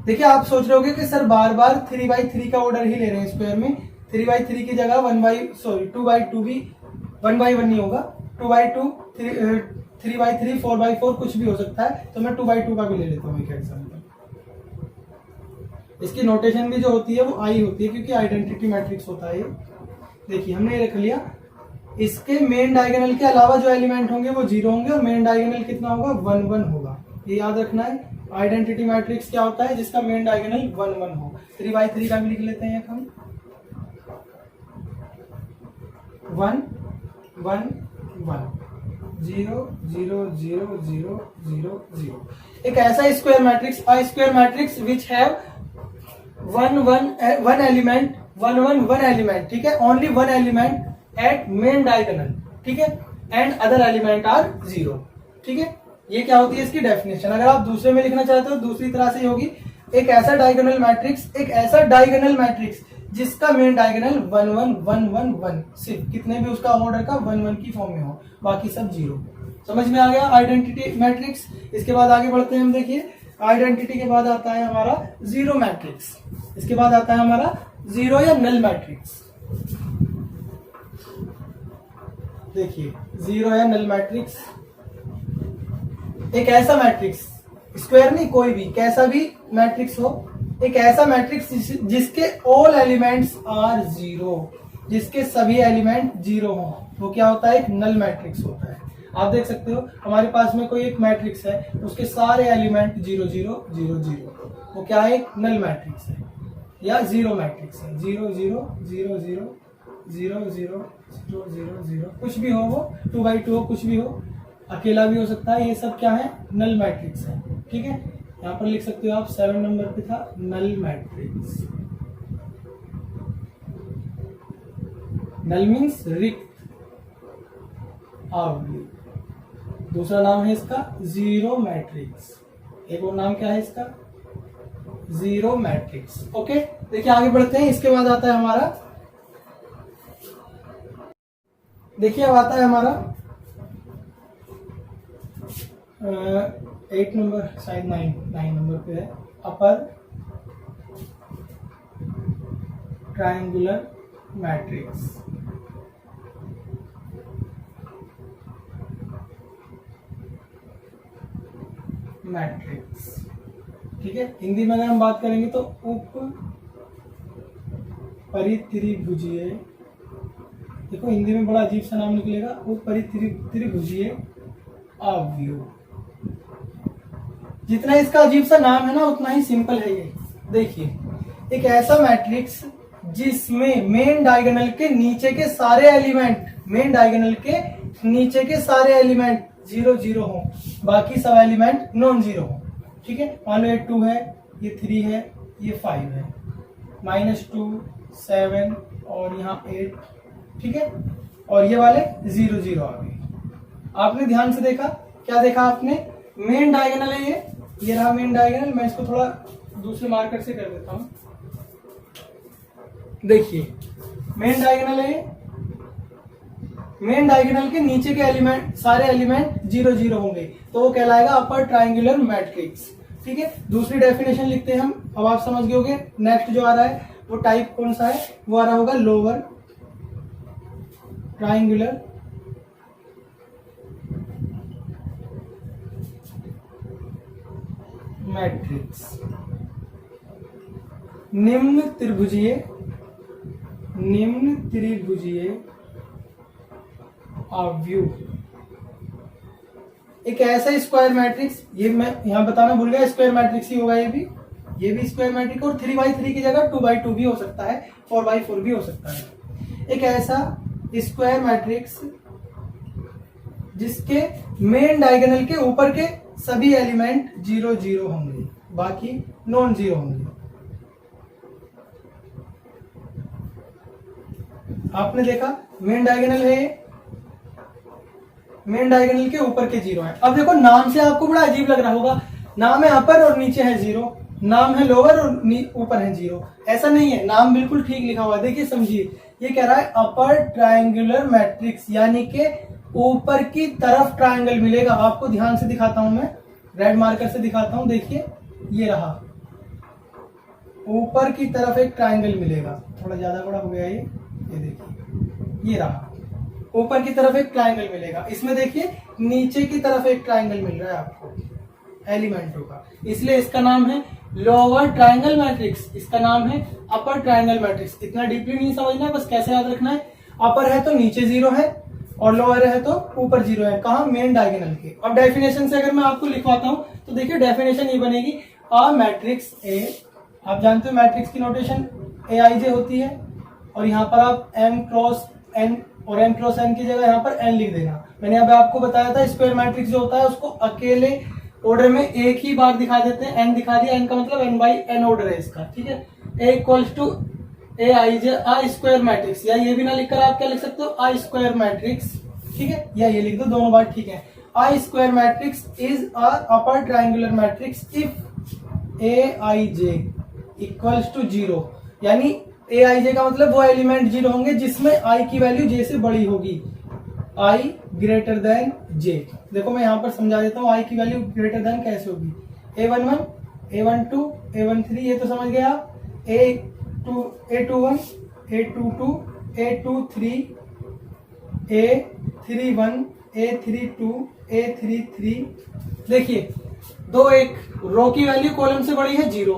देखिए आप सोच रहे होगे कि सर बार बार 3/3 का ऑर्डर ही ले रहे हैं स्क्वायर में। 3/3 की जगह 2/2 भी 1/1 नहीं होगा, 2/2 3/3 4/4 कुछ भी हो सकता है। तो मैं 2/2 का भी ले लेता हूँ एक एग्जाम्पल। इसकी नोटेशन भी जो होती है वो आई होती है, क्योंकि आइडेंटिटी मैट्रिक्स होता है ये। देखिए हमने रख लिया, इसके मेन डायगोनल के अलावा जो एलिमेंट होंगे वो जीरो होंगे, और मेन डायगोनल कितना होगा? 1 1 होगा। ये याद रखना है। आइडेंटिटी मैट्रिक्स क्या होता है? जिसका मेन डायगोनल 1 1 हो। 3/3 का भी लिख लेते हैं हम, 1 1 1 0 0 0 0 0 0। एक ऐसा square matrix, a square matrix which have 1 element 1 1 1 element, ठीक है, only 1 element at main diagonal, ठीक है, and other element are zero. ठीक है, ये क्या होती है इसकी डेफिनेशन। अगर आप दूसरे में लिखना चाहते हो दूसरी तरह से होगी, एक ऐसा डायगोनल मैट्रिक्स जिसका मेन डायगोनल 1 1 1 1 1, सिर्फ कितने भी उसका ऑर्डर का 1 1 की फॉर्म में हो, बाकी सब 0। समझ में आ गया आइडेंटिटी मैट्रिक्स। इसके बाद आगे बढ़ते हैं हम। देखिए आइडेंटिटी के बाद आता है हमारा जीरो मैट्रिक्स। इसके बाद आता है हमारा जीरो या नल मैट्रिक्स। देखिए जीरो या नल मैट्रिक्स एक ऐसा मैट्रिक्स, स्क्वायर नहीं, कोई भी कैसा भी मैट्रिक्स हो, एक ऐसा मैट्रिक्स जिसके ऑल एलिमेंट्स आर जीरो, जिसके सभी एलिमेंट जीरो हो, वो क्या होता है? एक नल मैट्रिक्स होता है। आप देख सकते हो हमारे पास में कोई एक मैट्रिक्स है, उसके सारे एलिमेंट 0 0 0 0, वो क्या है? एक नल मैट्रिक्स है या जीरो मैट्रिक्स है। 0 0 0 0 0 0 0 0 0, कुछ भी हो वो, 2x2 हो, कुछ भी हो, अकेला भी हो सकता है। ये सब क्या है? नल मैट्रिक्स है। ठीक है, यहाँ पर लिख सकते हो आप 7 नंबर पे था नल मैट्रिक्स। नल मीन्स रिक्त, अवयव। दूसरा नाम है इसका जीरो मैट्रिक्स। एक और नाम क्या है इसका? Zero matrix. ओके, देखिए आगे बढ़ते हैं। इसके बाद आता है हमारा, देखिए अब आता है हमारा 8 नंबर, शायद 9 नंबर पे है, अपर ट्रायंगुलर मैट्रिक्स। ठीक है, हिंदी में अगर हम बात करेंगे तो उप परित्रिभुजीय, देखो हिंदी में बड़ा अजीब सा नाम निकलेगा, उप परित्रिभुजीय अवयव। जितना इसका अजीब सा नाम है ना, उतना ही सिंपल है ये। देखिए एक ऐसा मैट्रिक्स जिसमें मेन डायगोनल के नीचे के सारे एलिमेंट, मेन डायगोनल के नीचे के सारे एलिमेंट 0 0 हो, बाकी सब एलिमेंट नॉन जीरो हो। ठीक है, मान लो ये 2 है, ये 3 है, ये 5 है, -2 7 और यहाँ 8। ठीक है, और ये वाले 0 0 आ गए। आपने ध्यान से देखा, क्या देखा आपने? मेन डायगोनल है ये रहा मेन डायगोनल। मैं इसको थोड़ा दूसरे मार्कर से कर देता हूं। देखिए मेन डायगोनल है ये, मेन डायगोनल के नीचे के एलिमेंट, सारे एलिमेंट 0 0 होंगे, तो वो कहलाएगा अपर ट्रायंगुलर मैट्रिक्स। ठीक है, दूसरी डेफिनेशन लिखते हैं हम। अब आप समझ गए होंगे नेक्स्ट जो आ रहा है वो टाइप कौन सा है, वो आ रहा होगा लोअर ट्रायंगुलर मैट्रिक्स। निम्न त्रिभुजीय अवयव। एक ऐसा स्क्वायर मैट्रिक्स, ये मैं यहां बताना भूल गया, स्क्वायर मैट्रिक्स ही होगा ये भी स्क्वायर मैट्रिक्स, और 3x3 की जगह 2x2 भी हो सकता है, 4x4 भी हो सकता है। एक ऐसा स्क्वायर मैट्रिक्स जिसके मेन डायगोनल के ऊपर के सभी एलिमेंट 0 0 होंगे, बाकी नॉन जीरो होंगे। आपने देखा मेन डायगोनल है, मेन डायगोनल के ऊपर के 0 है। अब देखो नाम से आपको बड़ा अजीब लग रहा होगा, नाम है अपर और नीचे है 0, नाम है लोअर और ऊपर है 0। ऐसा नहीं है, नाम बिल्कुल ठीक लिखा हुआ है। देखिए समझिए, ये कह रहा है अपर ट्रायंगुलर मैट्रिक्स, यानी कि ऊपर की तरफ ट्रायंगल मिलेगा। आपको ध्यान से दिखाता हूं, मैं रेड मार्कर से दिखाता हूं। देखिए ये रहा, ऊपर की तरफ एक ट्रायंगल मिलेगा, थोड़ा ज्यादा बड़ा हो गया ये देखिए, ये रहा, ऊपर की तरफ एक ट्रायंगल मिलेगा। इसमें देखिए नीचे की तरफ एक ट्रायंगल मिल रहा है आपको एलिमेंटों का, इसलिए इसका नाम है लोअर ट्रायंगल मैट्रिक्स, इसका नाम है अपर ट्रायंगल मैट्रिक्स। इतना डीपली नहीं समझना, बस कैसे याद रखना है, अपर है तो नीचे 0 है और लोअर है तो ऊपर 0 है। कहा? मेन डायगोनल के। अब डेफिनेशन से अगर मैं आपको लिखवाता हूं तो देखिए डेफिनेशन ये बनेगी, अ मैट्रिक्स ए, आप जानते हो मैट्रिक्स की नोटेशन AIJ होती है, और यहाँ पर आप M क्रॉस N और M क्रॉस N की जगह यहाँ पर N लिख देना। मैंने अभी आपको बताया था स्क्वायर मैट्रिक्स जो होता है उसको अकेले ऑर्डर में एक ही बार दिखा देते हैं, N दिखा दिया, N का मतलब N/N ऑर्डर है इसका। ठीक है, A equals to AIJ a square matrix, या ये भी ना लिखकर आप क्या लिख सकते हो, अ स्क्वायर मैट्रिक्स। ठीक है, या ये लिख दो, दोनों बात ठीक है। A square matrix is a upper triangular matrix if AIJ equals to 0, यानी ए आई जे का मतलब वो एलिमेंट 0 होंगे जिसमें आई की वैल्यू जे से बड़ी होगी, आई ग्रेटर देन जे। देखो मैं यहां पर समझा देता हूं आई की वैल्यू ग्रेटर देन कैसे होगी, A11, A12, A13 ये तो समझ गया, A21, A22, A23, A31, A32, A33। देखिए दो एक रो की वैल्यू कॉलम से बड़ी है 0,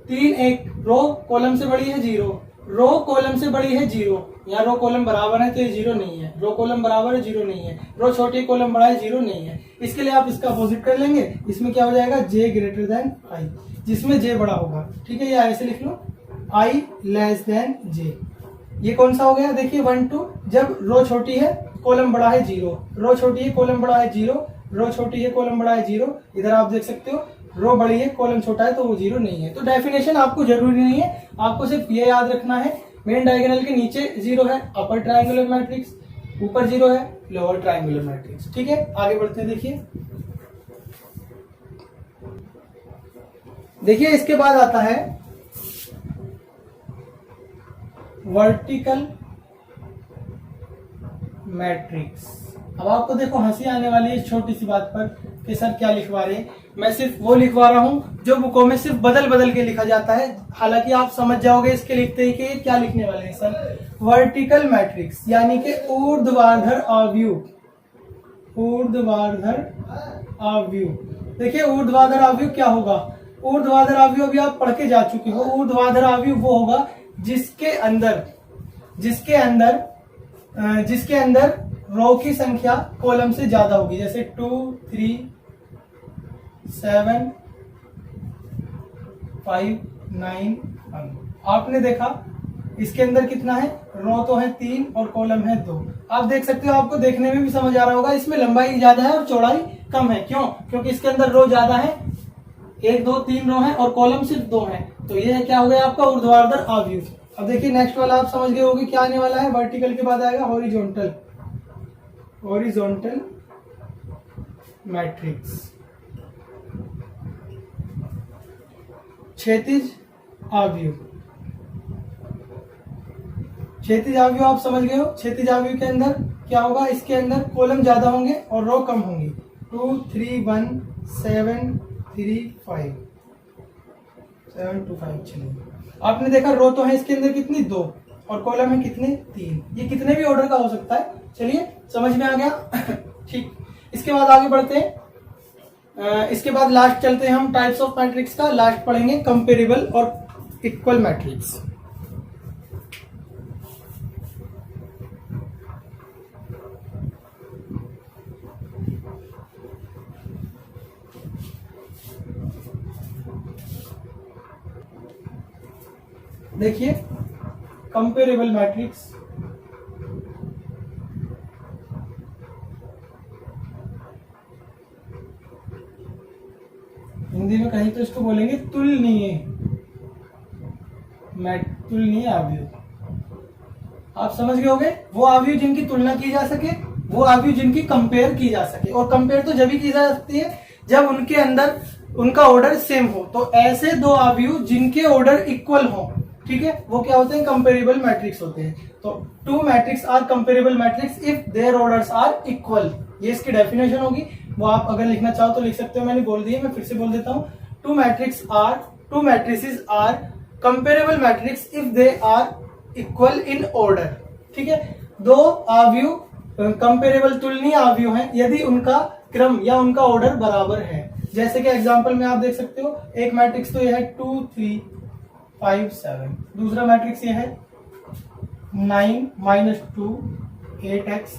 3 एक रो कॉलम से बड़ी है 0, रो कॉलम से बड़ी है 0, यहाँ रो कॉलम बराबर है तो ये 0 नहीं है, रो कॉलम बराबर है 0 नहीं है, रो छोटी कॉलम बड़ा है 0 नहीं है। इसके लिए आप इसका अपोजिट कर लेंगे, इसमें क्या हो जाएगा j ग्रेटर देन आई, जिसमें j बड़ा होगा। ठीक है, या ऐसे लिख लो i लेस देन j। ये कौन सा हो गया, देखिए 1 2, जब रो छोटी है कॉलम बड़ा है 0, रो छोटी है कॉलम बड़ा है 0, रो छोटी है कॉलम बड़ा है 0। इधर आप देख सकते हो रो बड़ी है कॉलम छोटा है तो वो 0 नहीं है। तो डेफिनेशन आपको जरूरी नहीं है, आपको सिर्फ ये याद रखना है मेन डायगोनल के नीचे 0 है अपर ट्रायंगुलर मैट्रिक्स, ऊपर 0 है लोअर ट्रायंगुलर मैट्रिक्स। ठीक है, आगे बढ़ते हैं। देखिए इसके बाद आता है वर्टिकल मैट्रिक्स। अब आपको देखो हंसी आने वाली है छोटी सी बात पर कि सर क्या लिखवा रहे हैं, मैं सिर्फ वो लिखवा रहा हूं जो बुकों में सिर्फ बदल बदल के लिखा जाता है। हालांकि आप समझ जाओगे इसके लिखते ही कि क्या लिखने वाले हैं सर, वर्टिकल मैट्रिक्स यानी कि ऊर्ध्वाधर आव्यूह, ऊर्ध्वाधर आव्यूह। देखिए ऊर्ध्वाधर आव्यूह क्या होगा, ऊर्ध्वाधर आव्यूह अभी आप पढ़ के जा चुके हो। ऊर्ध्वाधर आव्यूह वो होगा जिसके अंदर रो की संख्या कॉलम से ज्यादा होगी, जैसे 2 3 7 5 9 1। आपने देखा इसके अंदर कितना है, रो तो है 3 और कॉलम है 2। आप देख सकते हो, आपको देखने में भी समझ आ रहा होगा इसमें लंबाई ज्यादा है और चौड़ाई कम है। क्यों, क्योंकि इसके अंदर रो ज्यादा है, 1 2 3 रो है और कॉलम सिर्फ 2 है। तो ये क्या हो गया आपका ऊर्ध्वाधर आव्यूह। अब देखिए नेक्स्ट वाला आप समझ गए होंगे क्या आने वाला है, वर्टिकल के बाद आएगा हॉरिजॉन्टल, हॉरिजॉन्टल मैट्रिक्स। क्षैतिज आव्यूह, क्षैतिज आव्यूह आप समझ गए हो। क्षैतिज आव्यूह के अंदर क्या होगा, इसके अंदर कॉलम ज्यादा होंगे और रो कम होंगी। 2 3 1 7 3 5 7 2 5। चलिए आपने देखा रो तो है इसके अंदर कितनी 2 और कॉलम है कितने 3। ये कितने भी ऑर्डर का हो सकता है। चलिए समझ में आ गया। ठीक, इसके बाद आगे बढ़ते हैं। इसके बाद लास्ट चलते हैं हम टाइप्स ऑफ मैट्रिक्स का, लास्ट पढ़ेंगे कंपेरेबल और इक्वल मैट्रिक्स। देखिए कंपेरेबल मैट्रिक्स, हिंदी में कहीं तो इसको बोलेंगे तुलनीय तुलनीय आव्यूह। आप समझ गए होंगे, वो आव्यूह जिनकी तुलना की जा सके, वो आव्यूह जिनकी कंपेयर की जा सके। और कंपेयर तो जब भी की जा सकती है जब उनके अंदर उनका ऑर्डर सेम हो। तो ऐसे दो आव्यूह जिनके ऑर्डर इक्वल हो, ठीक है, वो क्या होते हैं, कंपेरेबल मैट्रिक्स होते हैं। तो two matrix are comparable matrix if their orders are equal, ये इसकी डेफिनेशन होगी। वो आप अगर लिखना चाहो तो लिख सकते हो, मैंने बोल दिया, मैं फिर से बोल देता हूँ। Two matrices are comparable matrix if they are equal in order. ठीक है, दो आव्यूह कंपेरेबल तुलनीय आव्यूह हैं यदि उनका क्रम या उनका ऑर्डर बराबर है। जैसे कि एग्जांपल में आप देख सकते हो, एक मैट्रिक्स तो यह है 2 3 5 7, दूसरा मैट्रिक्स ये है 9 -2 8x,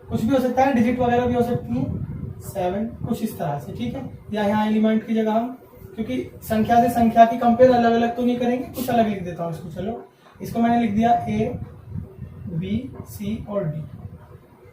कुछ भी हो सकता है, डिजिट वगैरह भी हो सकती है, 7, कुछ इस तरह से। ठीक है, या यहाँ एलिमेंट की जगह हम, क्योंकि संख्या से संख्या की कंपेयर अलग अलग तो नहीं करेंगे, कुछ अलग लिख देता हूँ इसको। चलो इसको मैंने लिख दिया A B C और D।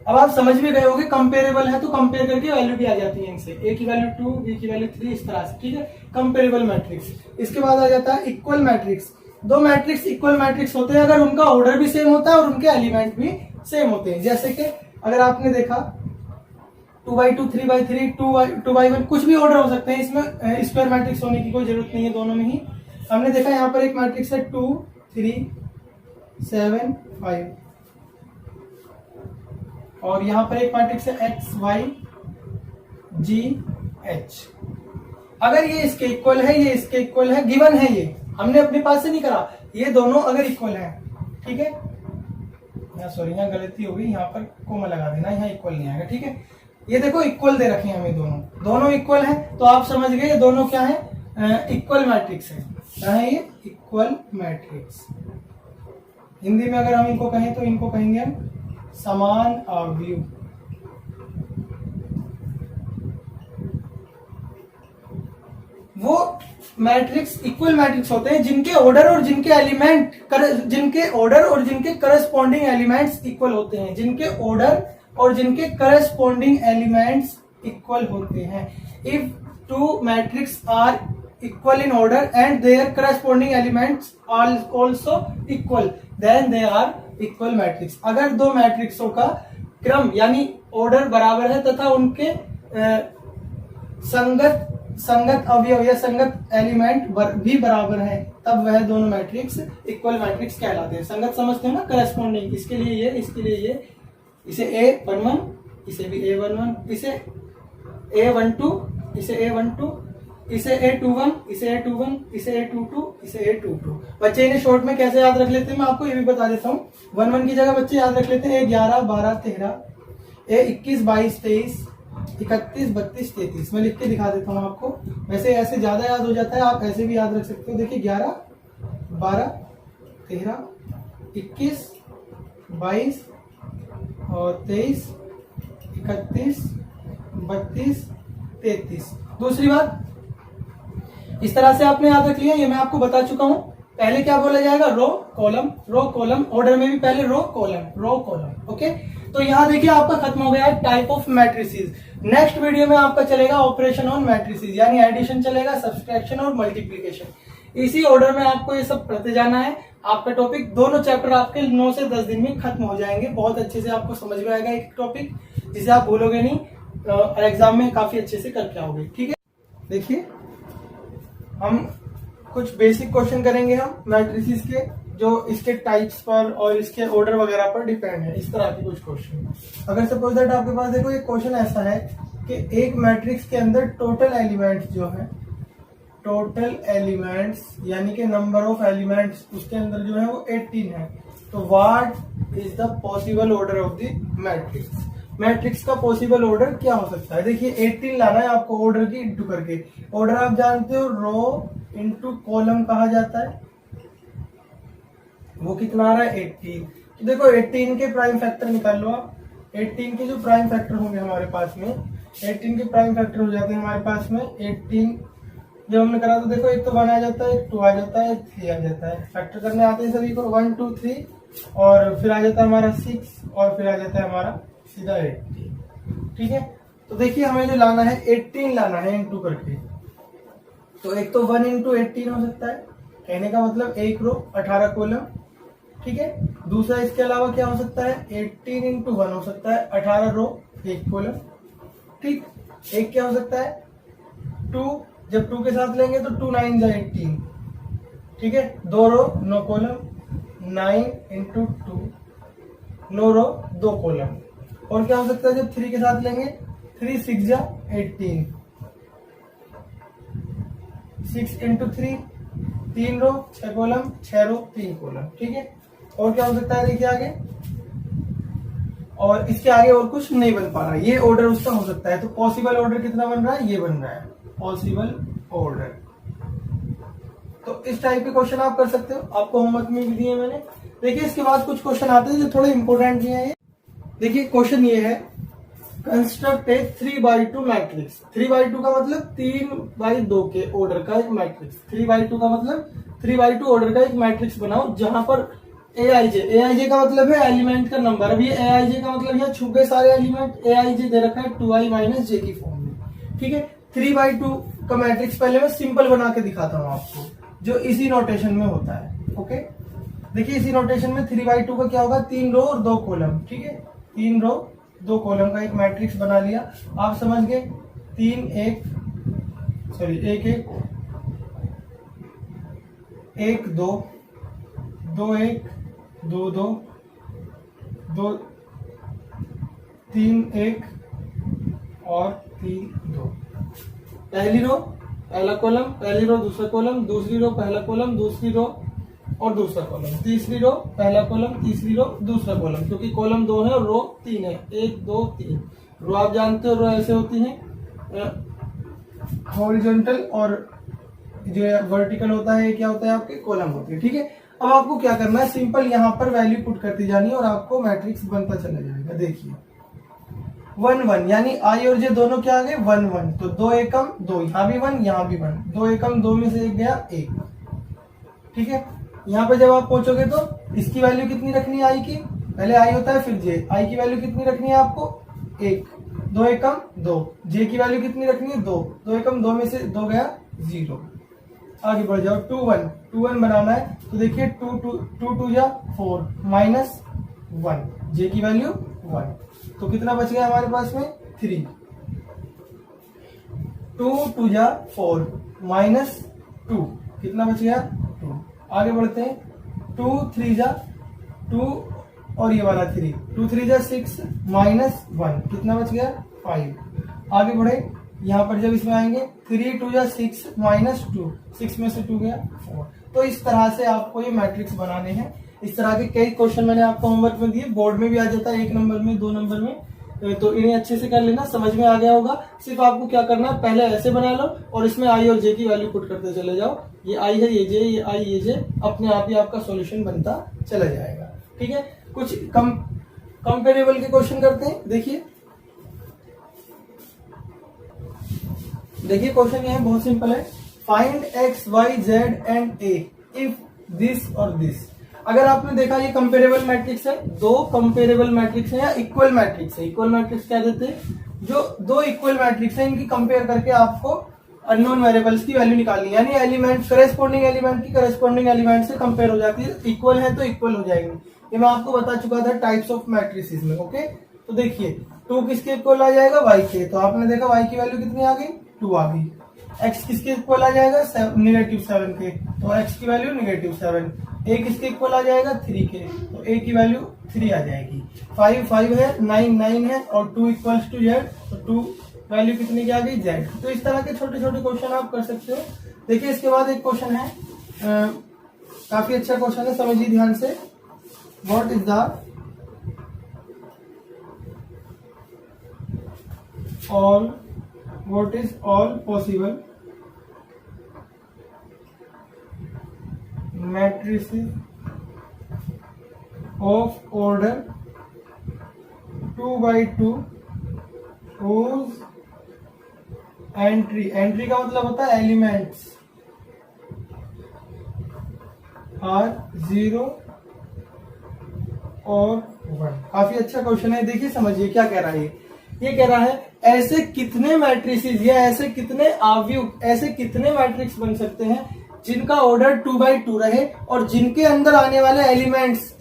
अब आप समझ भी गए होंगे कंपेरेबल है तो कंपेयर करके वैल्यू भी आ जाती है इनसे, A की वैल्यू 2, B की वैल्यू 3, इस तरह से। ठीक है, कंपेरेबल मैट्रिक्स। इसके बाद आ जाता है इक्वल मैट्रिक्स। दो मैट्रिक्स इक्वल मैट्रिक्स होते हैं अगर उनका ऑर्डर भी सेम होता है और उनके एलिमेंट भी सेम होते हैं। जैसे कि अगर आपने देखा 2x2 3x3 2x1, कुछ भी ऑर्डर हो सकते हैं, इसमें स्क्वायर मैट्रिक्स होने की कोई जरूरत नहीं है, दोनों में ही। हमने देखा यहाँ पर एक मैट्रिक्स है 2 3 7 5 और यहाँ पर एक मैट्रिक्स है x y g h। अगर ये इसके इक्वल है, ये इसके इक्वल है, गिवन है, ये हमने अपने पास से नहीं करा, ये दोनों अगर इक्वल है, ठीक है, यहाँ सॉरी यहाँ गलती हो गई, यहाँ पर कोमा लगा देना, यहाँ इक्वल नहीं आएगा, ठीक है। ये देखो इक्वल दे रखे हैं हमें, दोनों इक्वल है, तो आप समझ गए ये दोनों क्या है, इक्वल मैट्रिक्स है। क्या है ये? Equal matrix. हिंदी में अगर हम इनको कहें तो इनको कहेंगे हम समान अवयव। वो मैट्रिक्स इक्वल मैट्रिक्स होते हैं जिनके ऑर्डर और जिनके एलिमेंट करस्पॉन्डिंग एलिमेंट्स इक्वल होते हैं, जिनके ऑर्डर और जिनके करस्पॉन्डिंग एलिमेंट्स इक्वल होते हैं। If two matrix are equal in order and their corresponding elements are also equal, then they are equal matrix. अगर दो मैट्रिक्सों का क्रम यानी ऑर्डर बराबर है तथा उनके संगत अवयव या संगत एलिमेंट भी बराबर है, तब वह दोनों मैट्रिक्स इक्वल मैट्रिक्स कहलाते हैं। संगत समझते हो ना, करस्पॉन्डिंग, इसके लिए ये, इसके लिए ये, इसे A11, इसे भी A11, इसे A12, इसे A12, इसे A21, इसे A21, इसे A22, इसे A22। बच्चे इन्हें शॉर्ट में कैसे याद रख लेते हैं मैं आपको ये भी बता देता हूँ। 1 की जगह बच्चे याद रख लेते हैं A11, 12, 13, A21, 22, 23, 31, 32, 33। मैं लिख के दिखा देता हूँ आपको, वैसे ऐसे ज्यादा याद हो जाता है, आप ऐसे भी याद रख सकते हो। देखिए 11, 12, 13, 21, 22 और 23, 31, 32, 33। दूसरी बात, इस तरह से आपने याद रख लिया, ये मैं आपको बता चुका हूं। पहले क्या बोला जाएगा? रो कॉलम, ऑर्डर में भी पहले रो कॉलम। ओके, तो यहाँ देखिए आपका खत्म हो गया है type of matrices. Next video में आपका चलेगा ऑपरेशन ऑन मैट्रिसेस, यानी एडिशन चलेगा, सब्सट्रैक्शन और मल्टीप्लीकेशन। इसी ऑर्डर में आपको ये सब पढ़ते जाना है। आपका टॉपिक, दोनों चैप्टर आपके 9 से 10 दिन में खत्म हो जाएंगे। बहुत अच्छे से आपको समझ में आएगा एक टॉपिक, जिसे आप भूलोगे नहीं और एग्जाम में काफी अच्छे से करके आओगे। ठीक है, देखिए हम कुछ बेसिक क्वेश्चन करेंगे हम मैट्रिसेस के, जो इसके टाइप्स पर और इसके ऑर्डर वगैरह पर डिपेंड है। इस तरह के कुछ क्वेश्चन, अगर सपोज दैट आपके पास देखो एक क्वेश्चन ऐसा है कि एक मैट्रिक्स के अंदर टोटल एलिमेंट्स जो है, टोटल एलिमेंट्स यानी कि नंबर ऑफ एलिमेंट्स उसके अंदर जो है वो 18 है, तो what is the possible order of the matrix? Matrix का पॉसिबल ऑर्डर क्या हो सकता है? देखिए 18 लाना है आपको ऑर्डर की इंटू करके। ऑर्डर आप जानते हो रो इंटू कॉलम कहा जाता है, वो कितना आ रहा है 18। तो देखो 18 के प्राइम फैक्टर निकाल लो आप। 18 के जो प्राइम फैक्टर होंगे हमारे पास में, 18 के प्राइम फैक्टर हो जाते हैं हमारे पास में 18। जब हमने करा तो देखो एक तो 1 आ जाता है, एक 2 आ जाता है, एक 3 आ जाता है। फैक्टर करने आते हैं सभी को 1 2 3 और फिर आ जाता है हमारा 6 और फिर आ जाता है हमारा सीधा 18। ठीक है, तो देखिए हमें जो लाना है 18 लाना है इंटू करके, तो एक तो 1 इंटू 18 हो सकता है, कहने का मतलब एक रो 18 कॉलम। ठीक है, दूसरा इसके अलावा क्या हो सकता है 18 इंटू 1 हो सकता है 18 रो 1 कॉलम। ठीक, एक क्या हो सकता है 2, जब 2 के साथ लेंगे तो 2 9 जा 18। ठीक है, 2 रो 9 कॉलम, 9 इंटू 2 9 रो 2 कॉलम। और क्या हो सकता है जब 3 के साथ लेंगे 3 6 जा 18, 6 इंटू 3 3 रो 6 कॉलम, 6 रो 3 कॉलम। ठीक है, और क्या हो सकता है देखिए आगे, और इसके आगे और कुछ नहीं बन पा रहा, ये ऑर्डर उसका हो सकता है। तो पॉसिबल ऑर्डर कितना बन रहा है? ये बन रहा है पॉसिबल ऑर्डर। तो इस टाइप के क्वेश्चन आप कर सकते हो, आपको होमवर्क में भी दिए मैंने। देखिए इसके बाद कुछ क्वेश्चन आते हैं जो थोड़े इंपॉर्टेंट भी हैं। देखिए क्वेश्चन ये है, कंस्ट्रक्ट ए 3/2 मैट्रिक्स। 3/2 का मतलब 3/2 के ऑर्डर का एक मैट्रिक्स। 3/2 का मतलब 3/2 ऑर्डर का एक मैट्रिक्स बनाओ जहां पर एआईजे का मतलब है एलिमेंट का नंबर। अब ये एआईजे का मतलब है छुपे सारे एलिमेंट, एआईजे दे रखा है 2i माइनस जे की फॉर्म में। ठीक है, 3/2 का मैट्रिक्स पहले मैं सिंपल बना के दिखाता हूँ आपको, जो इसी नोटेशन में होता है। ओके, देखिए इसी नोटेशन में 3/2 का क्या होगा, 3 रो और 2 कॉलम। ठीक है, 3 रो 2 कॉलम का एक मैट्रिक्स बना लिया। आप समझ गए 1 1 1 2 2 1 2 2 2 3 1 और 3 2। पहली रो पहला कॉलम, पहली रो दूसरा कॉलम, दूसरी रो पहला कॉलम, दूसरी रो और दूसरा कॉलम, तीसरी रो पहला कॉलम, तीसरी रो दूसरा कॉलम, क्योंकि कॉलम 2 है और रो 3 है। 1 2 3 रो आप जानते हो, रो ऐसे होती है हॉरिजॉन्टल, और जो वर्टिकल होता है क्या होता है आपके कॉलम होती है। ठीक है, अब आपको क्या करना है, सिंपल यहाँ पर वैल्यू पुट करती जानी है और आपको मैट्रिक्स बनता चला जाएगा। देखिए 1 1 यानी आई और जे दोनों क्या आ गए 1 1, तो 2 एकम 2, यहाँ भी 1 यहाँ भी 1, 2 एकम 2 में से एक गया 1। ठीक है, यहाँ पे जब आप पहुंचोगे तो इसकी वैल्यू कितनी रखनी है आई की, पहले आई होता है फिर जे, आई की वैल्यू कितनी रखनी है आपको 1, 2 एकम 2, जे की वैल्यू कितनी रखनी है 2, 2 एकम 2 में से 2 गया 0। आगे बढ़ जाओ 2 1 2 1 बनाना है, तो देखिए 2 2 जा 4 माइनस 1, जे की वैल्यू 1, तो कितना बच गया हमारे पास में 3। 2 2 जा 4 माइनस 2, कितना बच गया 2। आगे बढ़ते हैं 2 3 जा 2 और ये वाला 3, 2 3 जा 6 माइनस 1, कितना बच गया 5। आगे बढ़े, यहाँ पर जब इसमें आएंगे 3 2 जा 6 माइनस 2, 6 में से 2 गया 4। तो इस तरह से आपको ये मैट्रिक्स बनाने हैं। इस तरह के कई क्वेश्चन मैंने आपको होमवर्क में दिए, बोर्ड में भी आ जाता है 1 नंबर में 2 नंबर में, तो इन्हें अच्छे से कर लेना, समझ में आ गया होगा। सिर्फ आपको क्या करना है, पहले ऐसे बना लो और इसमें आई और जे की वैल्यू पुट करते चले जाओ। ये आई है, ये जे, ये आई ये जे, अपने आप ही आपका सॉल्यूशन बनता चला जाएगा। ठीक है, कुछ कंपेरेबल के क्वेश्चन करते हैं। देखिए क्वेश्चन ये है, बहुत सिंपल है। Find X Y Z and A if this और दिस। अगर आपने देखा ये कंपेरेबल मैट्रिक्स है, दो कंपेरेबल मैट्रिक्स है या इक्वल मैट्रिक्स है। इक्वल मैट्रिक्स क्या देते हैं, जो दो इक्वल मैट्रिक्स है इनकी कंपेयर करके आपको अननोन वेरिएबल्स की वैल्यू निकालनी है, यानी एलिमेंट करेस्पॉन्डिंग एलिमेंट की करेस्पॉन्डिंग एलिमेंट से कंपेयर हो जाती है। इक्वल है तो इक्वल हो जाएंगे, ये मैं आपको बता चुका था टाइप्स ऑफ मैट्रिसेस में। ओके, तो देखिए 2 किसके इक्वल आ जाएगा, y के, तो आपने देखा y की वैल्यू कितनी आ गई 2 आ गई। x किसके इक्वल आ जाएगा -7 के, तो x की वैल्यू -7। a किसके इक्वल आ जाएगा 3 के, तो a की वैल्यू 3 आ जाएगी। 5 5 है, 9 9 है और 2 इक्वल्स टू z, तो 2 वैल्यू कितनी की आ गई z। तो इस तरह के छोटे छोटे क्वेश्चन आप कर सकते हो। देखिए इसके बाद एक क्वेश्चन है, काफी अच्छा क्वेश्चन है, समझिए ध्यान से। What is the all possible matrices of order 2 by 2 whose entry का मतलब होता है एलिमेंट्स are 0 और 1। काफी अच्छा क्वेश्चन है, देखिए समझिए क्या कह रहा है। ये कह रहा है ऐसे कितने मैट्रिसेस या ऐसे कितने आव्यूह, ऐसे कितने मैट्रिक्स बन सकते हैं जिनका ऑर्डर 2 by 2 रहे और जिनके अंदर आने वाले एलिमेंट्स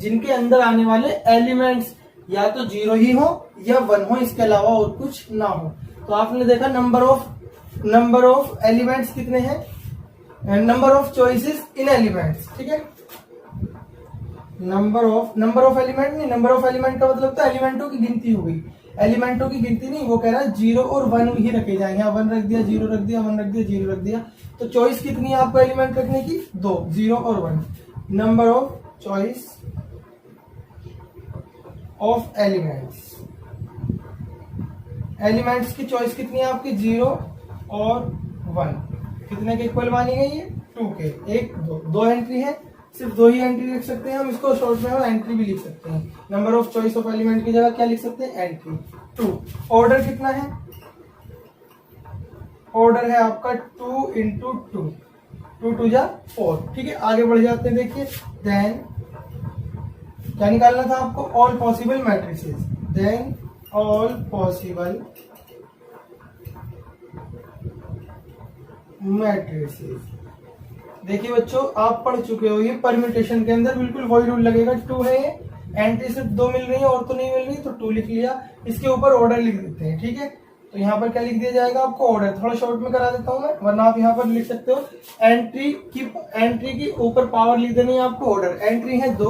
या तो 0 ही हो या 1 हो, इसके अलावा और कुछ ना हो। तो आपने देखा नंबर ऑफ एलिमेंट्स कितने हैं, number of choices in elements. ठीक है, नंबर ऑफ एलिमेंट नहीं, नंबर ऑफ एलिमेंट का मतलब था एलिमेंटों की गिनती हो गई, एलिमेंटों की गिनती नहीं। वो कह रहा है 0 और 1 ही रखे जाएंगे, यहाँ 1 रख दिया, 0 रख दिया, 1 रख दिया, 0 रख दिया। तो चॉइस कितनी है आपको एलिमेंट रखने की, 2, 0 और 1। Number of choice of elements की चॉइस कितनी है आपकी 0 और 1। कितने के इक्वल मानी गई है 2 के। 1 2 एंट्री है, सिर्फ 2 ही एंट्री लिख सकते हैं हम, इसको शॉर्ट में एंट्री भी लिख सकते हैं। Number of choice of element की जगह क्या लिख सकते हैं, एंट्री। 2 ऑर्डर कितना है, ऑर्डर है आपका 2 into 2, 2 2 जा 4। ठीक है, आगे बढ़ जाते हैं। देखिए देन क्या निकालना था आपको, all possible matrices. Then all possible matrices. देखिए बच्चों आप पढ़ चुके हो, ये परम्यूटेशन के अंदर बिल्कुल वही रूल लगेगा। 2 है, एंट्री सिर्फ 2 मिल रही है और तो नहीं मिल रही, तो 2 लिख लिया, इसके ऊपर ऑर्डर लिख देते हैं। ठीक है, तो यहाँ पर क्या लिख दिया जाएगा आपको, ऑर्डर। थोड़ा शॉर्ट में करा देता हूँ मैं, वरना आप यहाँ पर लिख सकते हो एंट्री की ऊपर पावर लिख देनी है आपको ऑर्डर। एंट्री है 2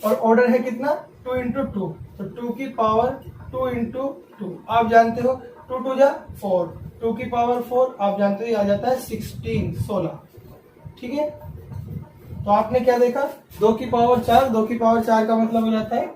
और ऑर्डर है कितना 2 इंटू 2, तो 2 की पावर 2 इंटू 2 आप जानते हो 2 2 जा 4, 2 की पावर 4 आप जानते हो ये आ जाता है 16। ठीक है, तो आपने क्या देखा 2 की पावर 4, 2 की पावर 4 का मतलब हो जाता है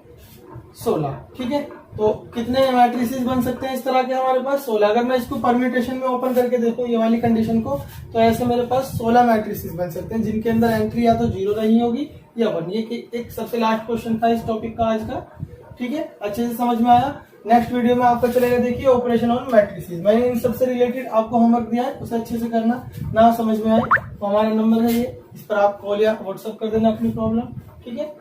16। ठीक है, तो कितने मैट्रिसेस बन सकते हैं इस तरह के हमारे पास 16। अगर मैं इसको परम्यूटेशन में ओपन करके देखूं ये वाली कंडीशन को, तो ऐसे मेरे पास 16 मैट्रिसेस बन सकते हैं जिनके अंदर एंट्री या तो 0 नहीं होगी या 1। ये एक सबसे लास्ट क्वेश्चन था इस टॉपिक का आज का। ठीक है, अच्छे से समझ में आया। नेक्स्ट वीडियो में आपको चलेगा देखिए ऑपरेशन ऑन मैट्रिसेस। मैंने इन सबसे रिलेटेड आपको होमवर्क दिया है, उसे अच्छे से करना। ना समझ में आए तो हमारा नंबर है ये, इस पर आप कॉल या व्हाट्सएप कर देना अपनी प्रॉब्लम। ठीक है।